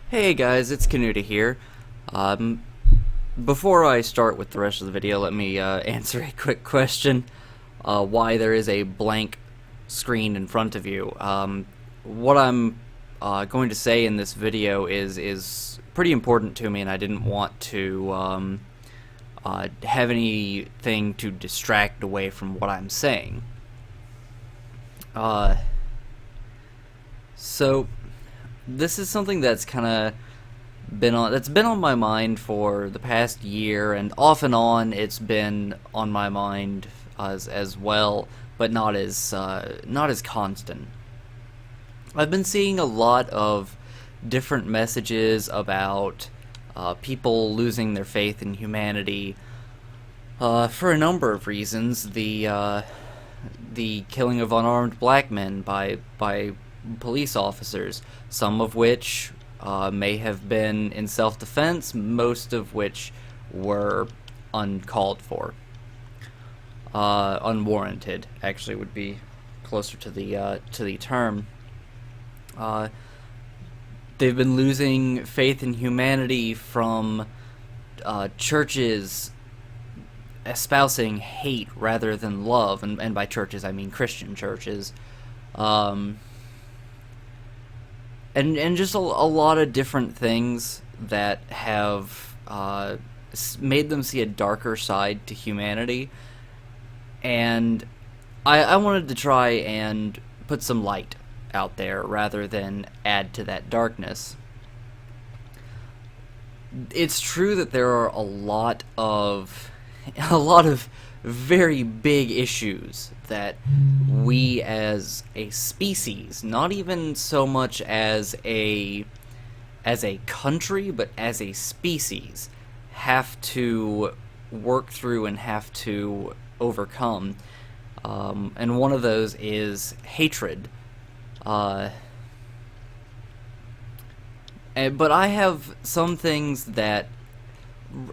Hey guys, it's Kenuda here. Um, Before I start with the rest of the video, let me answer a quick question. Why there is a blank screen in front of you. What I'm going to say in this video is pretty important to me, and I didn't want to have anything to distract away from what I'm saying. Uh, so this is something that's kind of been on my mind for the past year, and off and on it's been on my mind as well, but not as constant. I've been seeing a lot of different messages about people losing their faith in humanity for a number of reasons. The killing of unarmed black men by police officers, some of which may have been in self-defense, most of which were uncalled for. Unwarranted, actually, would be closer to the term. Uh, they've been losing faith in humanity from churches espousing hate rather than love, and by churches I mean Christian churches. Um, and just a lot of different things that have made them see a darker side to humanity, and I wanted to try and put some light out there rather than add to that darkness. It's true that there are a lot of very big issues that we as a species, not even so much as a country, but as a species, have to work through and have to overcome. And one of those is hatred. But I have some things that,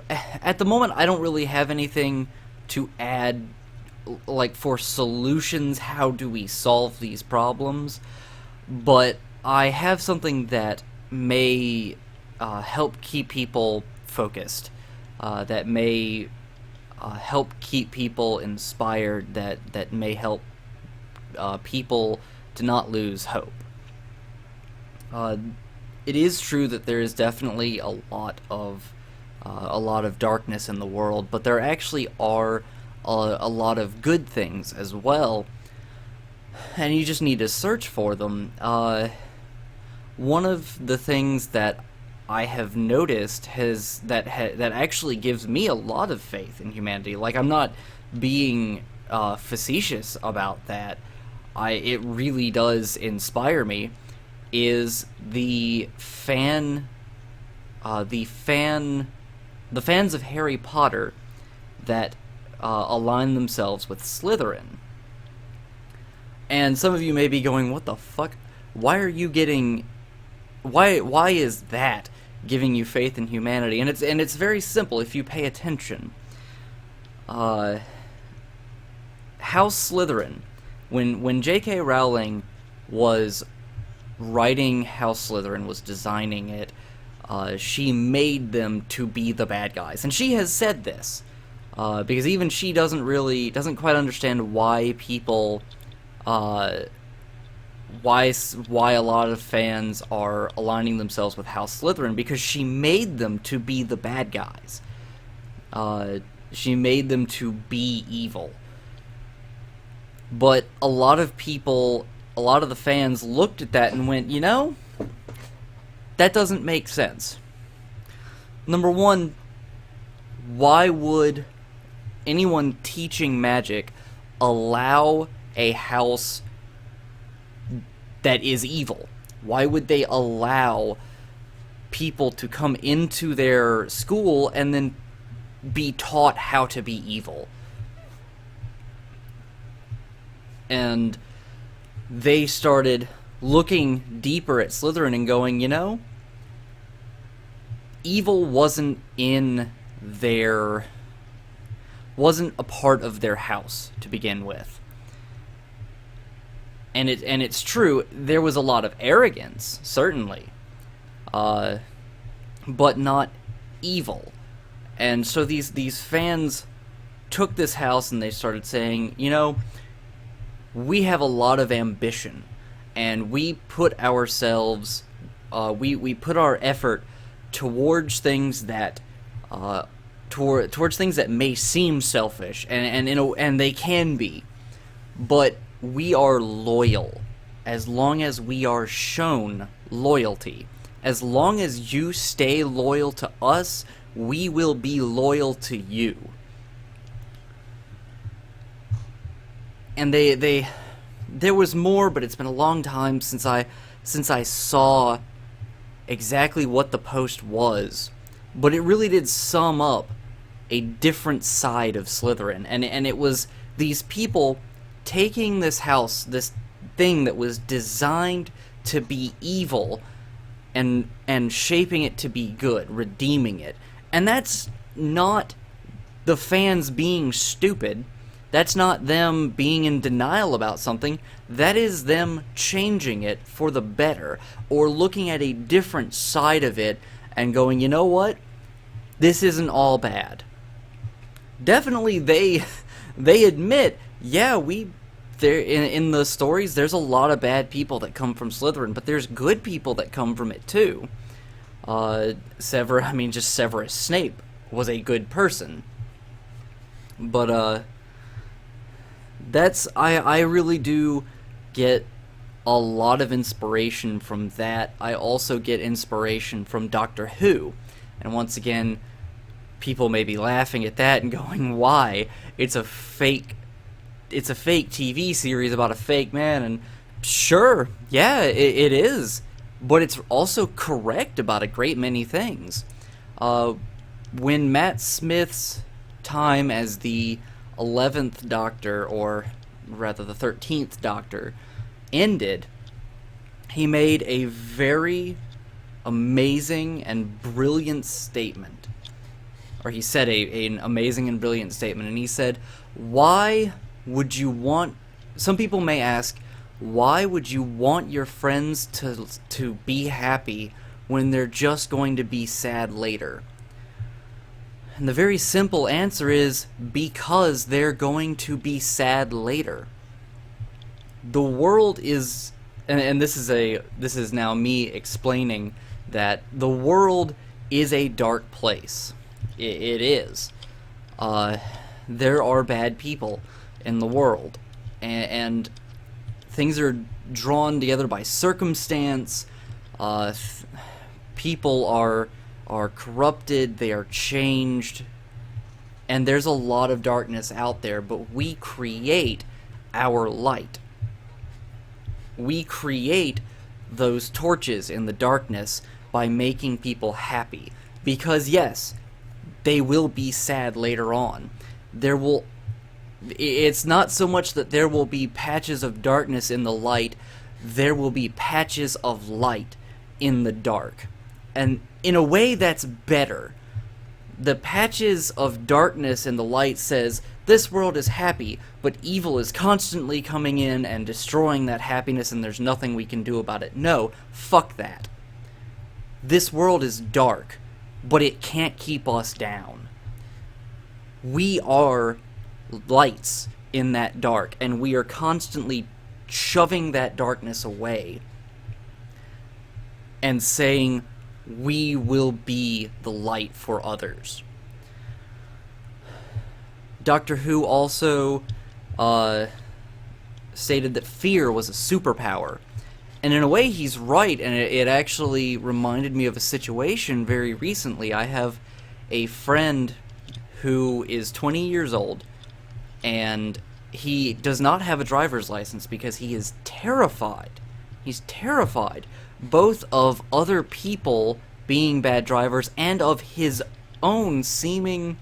at the moment, I don't really have anything to add, like, for solutions. How do we solve these problems? But I have something that may help keep people focused, that may help keep people inspired, that may help people to not lose hope. It is true that there is definitely a lot of darkness in the world, but there actually are a lot of good things as well, and you just need to search for them. One of the things that I have noticed that actually gives me a lot of faith in humanity. Like, I'm not being facetious about that. It really does inspire me. Is the fans of Harry Potter that align themselves with Slytherin. And some of you may be going, "What the fuck? Why are you getting? Why is that giving you faith in humanity?" And it's very simple if you pay attention. House Slytherin, when J.K. Rowling was writing House Slytherin, was designing it, she made them to be the bad guys, and she has said this because even she doesn't quite understand why people, why a lot of fans are aligning themselves with House Slytherin, because she made them to be the bad guys. She made them to be evil. But a lot of the fans looked at that and went, that doesn't make sense. Number one, why would anyone teaching magic allow a house that is evil? Why would they allow people to come into their school and then be taught how to be evil? And they started looking deeper at Slytherin and going, evil wasn't a part of their house to begin with. And it's true, there was a lot of arrogance, certainly. uh, but not evil. And so these fans took this house and they started saying, you know, we have a lot of ambition, and we put ourselves, we put our effort towards things that, towards things that may seem selfish, and they can be, but we are loyal, as long as we are shown loyalty. As long as you stay loyal to us, we will be loyal to you. And there was more, but it's been a long time since I saw exactly what the post was. But it really did sum up a different side of Slytherin, and it was these people taking this house, this thing that was designed to be evil, and shaping it to be good, redeeming it. And that's not the fans being stupid. That's not them being in denial about something. That is them changing it for the better, or looking at a different side of it and going, you know what? This isn't all bad. Definitely they admit, yeah, there in the stories there's a lot of bad people that come from Slytherin, but there's good people that come from it too. Severus Snape was a good person. But I really do get a lot of inspiration from that. I also get inspiration from Doctor Who. And once again, people may be laughing at that and going, why? It's a fake TV series about a fake man, and sure, yeah, it is. But it's also correct about a great many things. When Matt Smith's time as the 11th Doctor, or rather the 13th Doctor, ended, he made a very amazing and brilliant statement. Or he said an amazing and brilliant statement, and he said, why would you want... Some people may ask, why would you want your friends to be happy when they're just going to be sad later? And the very simple answer is, because they're going to be sad later. The world is, and this is now me explaining that the world is a dark place. It is. There are bad people in the world, and things are drawn together by circumstance. People are corrupted, they are changed, and there's a lot of darkness out there, but we create our light. We create those torches in the darkness by making people happy. Because yes, they will be sad later on. It's not so much that there will be patches of darkness in the light, there will be patches of light in the dark. And in a way, that's better. The patches of darkness in the light says, this world is happy, but evil is constantly coming in and destroying that happiness, and there's nothing we can do about it. No, fuck that. This world is dark, but it can't keep us down. We are lights in that dark, and we are constantly shoving that darkness away and saying, we will be the light for others. Doctor Who also stated that fear was a superpower. And in a way, he's right, and it actually reminded me of a situation very recently. I have a friend who is 20 years old, and he does not have a driver's license because he is terrified. He's terrified, both of other people being bad drivers and of his own seeming...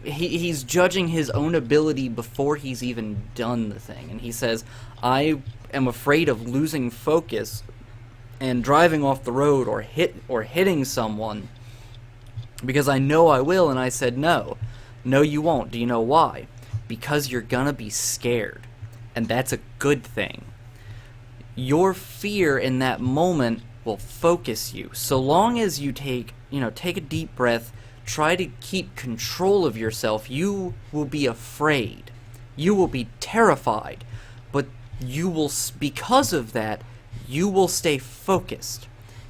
He's judging his own ability before he's even done the thing. And he says, I am afraid of losing focus and driving off the road or hitting someone because I know I will. And I said, no, you won't. Do you know why? Because you're gonna be scared. And that's a good thing. Your fear in that moment will focus you. So long as you take a deep breath, try to keep control of yourself, you will be afraid. You will be terrified. But because of that, you will stay focused.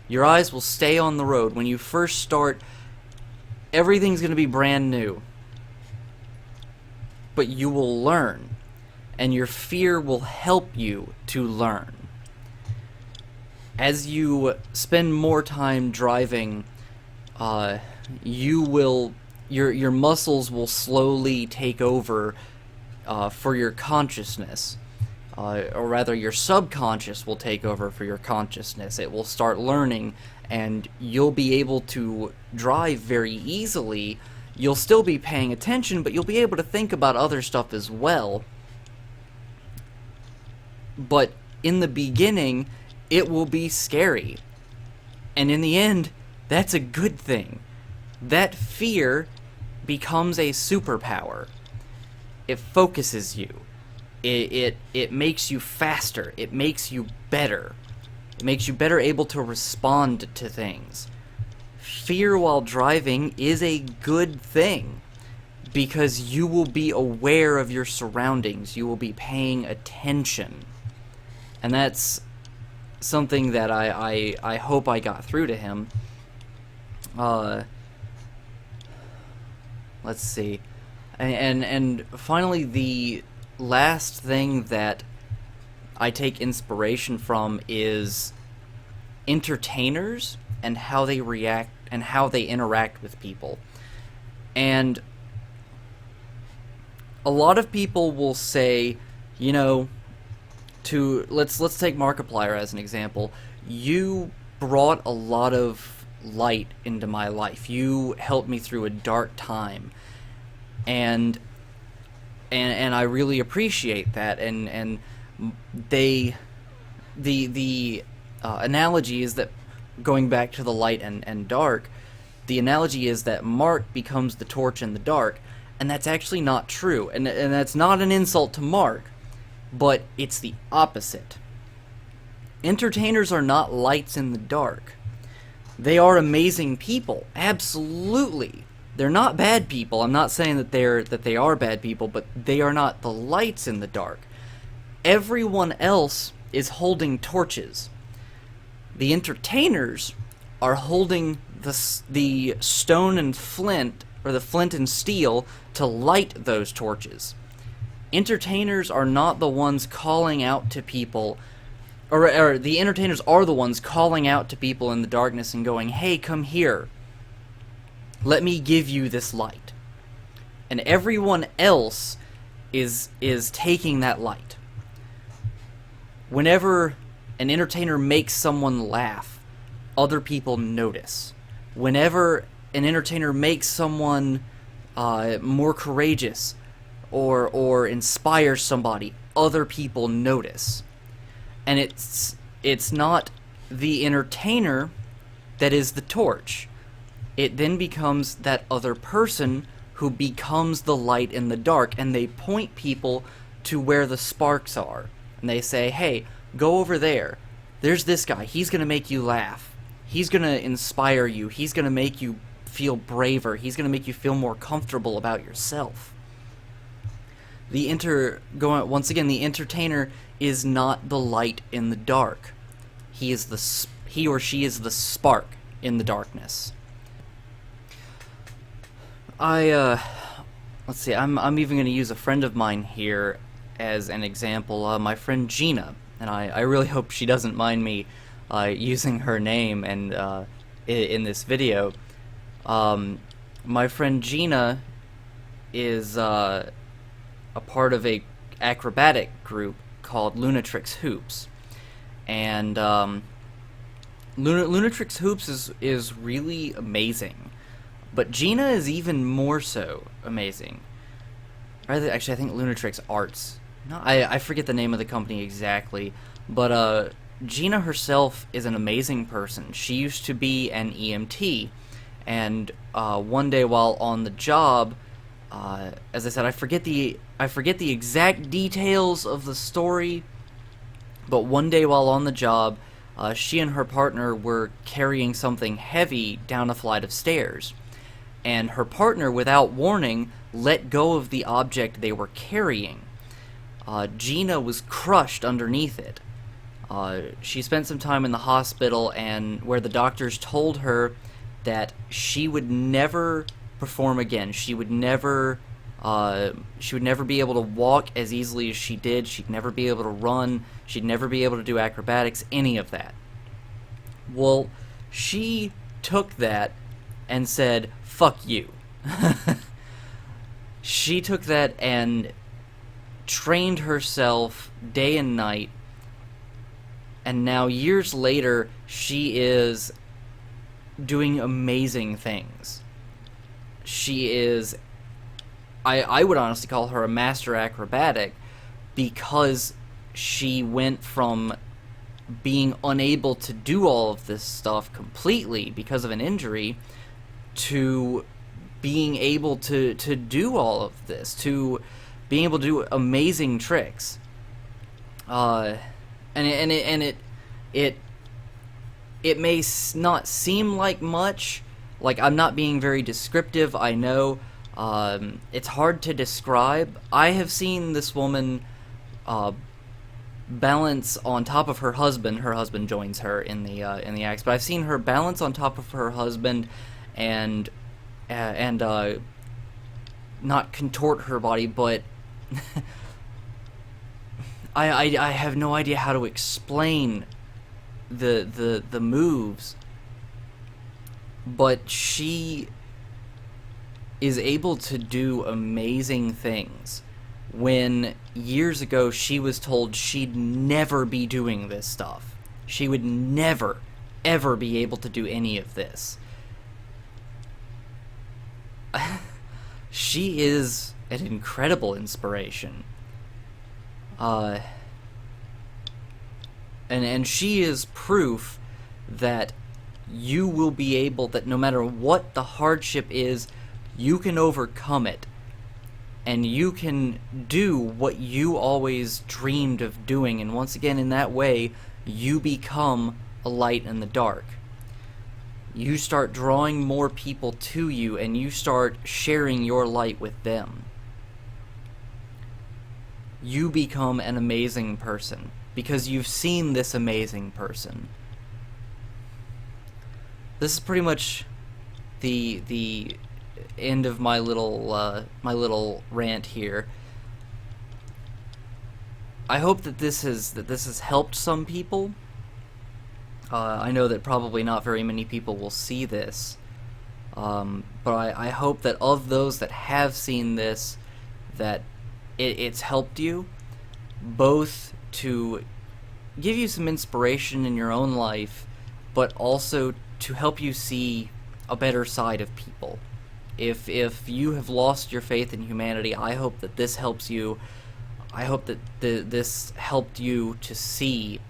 Your eyes will stay on the road. When you first start, everything's going to be brand new. But you will learn. And your fear will help you to learn. As you spend more time driving, your muscles will slowly take over for your consciousness. Or rather, your subconscious will take over for your consciousness. It will start learning, and you'll be able to drive very easily. You'll still be paying attention, but you'll be able to think about other stuff as well. But in the beginning, it will be scary. And in the end, that's a good thing. That fear becomes a superpower. It focuses you. It makes you faster. It makes you better. It makes you better able to respond to things. Fear while driving is a good thing because you will be aware of your surroundings. You will be paying attention. And that's something that I hope I got through to him. Let's see. And finally, the last thing that I take inspiration from is entertainers and how they react and how they interact with people. And a lot of people will say, let's take Markiplier as an example. You brought a lot of light into my life. You helped me through a dark time. And I really appreciate that. And the analogy is that, going back to the light and dark, the analogy is that Mark becomes the torch in the dark, and that's actually not true. And that's not an insult to Mark, but it's the opposite. Entertainers are not lights in the dark. They are amazing people, absolutely. They're not bad people. I'm not saying that they are bad people, but they are not the lights in the dark. Everyone else is holding torches. The entertainers are holding the stone and flint, or the flint and steel, to light those torches. Entertainers are not the ones calling out to people, or the entertainers are the ones calling out to people in the darkness and going, "Hey, come here. Let me give you this light." And everyone else is taking that light. Whenever an entertainer makes someone laugh, other people notice. Whenever an entertainer makes someone more courageous or inspires somebody, other people notice. And it's not the entertainer that is the torch. It then becomes that other person who becomes the light in the dark, and they point people to where the sparks are. And they say, "Hey, go over there. There's this guy. He's going to make you laugh. He's going to inspire you. He's going to make you feel braver. He's going to make you feel more comfortable about yourself." Once again, the entertainer is not the light in the dark. He or she is the spark in the darkness. Let's see, I'm even going to use a friend of mine here as an example, my friend Gina, and I really hope she doesn't mind me using her name and in this video. My friend Gina is a part of a acrobatic group called Lunatrix Hoops, and Lunatrix Hoops is really amazing. But Gina is even more so amazing. Actually, I think Lunatrix Arts. No, I forget the name of the company exactly. But Gina herself is an amazing person. She used to be an EMT. And one day while on the job, as I said, I forget the exact details of the story. But one day while on the job, she and her partner were carrying something heavy down a flight of stairs, and her partner, without warning, let go of the object they were carrying. Gina was crushed underneath it. She spent some time in the hospital, and where the doctors told her that she would never perform again. She would never be able to walk as easily as she did. She'd never be able to run. She'd never be able to do acrobatics, any of that. Well, she took that and said, "Fuck you." She took that and trained herself day and night, and now years later she is doing amazing things. She is, I would honestly call her a master acrobatic, because she went from being unable to do all of this stuff completely because of an injury to being able to do all of this, to being able to do amazing tricks. And it may not seem like much. Like, I'm not being very descriptive, I know. It's hard to describe. I have seen this woman balance on top of her husband. Her husband joins her in the acts, but I've seen her balance on top of her husband and not contort her body, but I have no idea how to explain the moves, but she is able to do amazing things when years ago she was told she'd never be doing this stuff. She would never, ever be able to do any of this. She is an incredible inspiration. And she is proof that you will be able, that no matter what the hardship is, you can overcome it. And you can do what you always dreamed of doing. And once again, in that way, you become a light in the dark. You start drawing more people to you, and you start sharing your light with them. You become an amazing person because you've seen this amazing person. This is pretty much the end of my little rant here. I hope that this has helped some people. I know that probably not very many people will see this, but I hope that of those that have seen this, that it's helped you, both to give you some inspiration in your own life, but also to help you see a better side of people. If you have lost your faith in humanity, I hope that this helps you. I hope that this helped you to see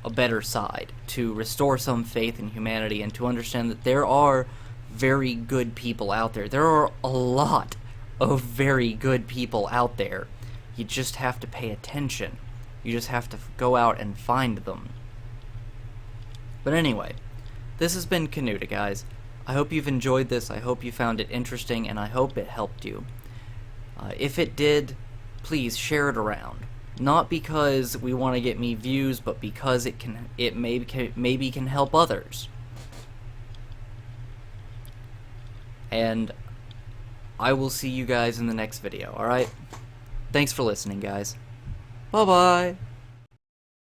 a better side, to restore some faith in humanity, and to understand that there are very good people out there. There are a lot of very good people out there. You just have to pay attention. You just have to go out and find them. But anyway, this has been Kenuda, guys. I hope you've enjoyed this. I hope you found it interesting, and I hope it helped you. If it did, please share it around. Not because we want to get me views, but because it maybe can help others. And I will see you guys in the next video, alright? Thanks for listening, guys. Bye-bye!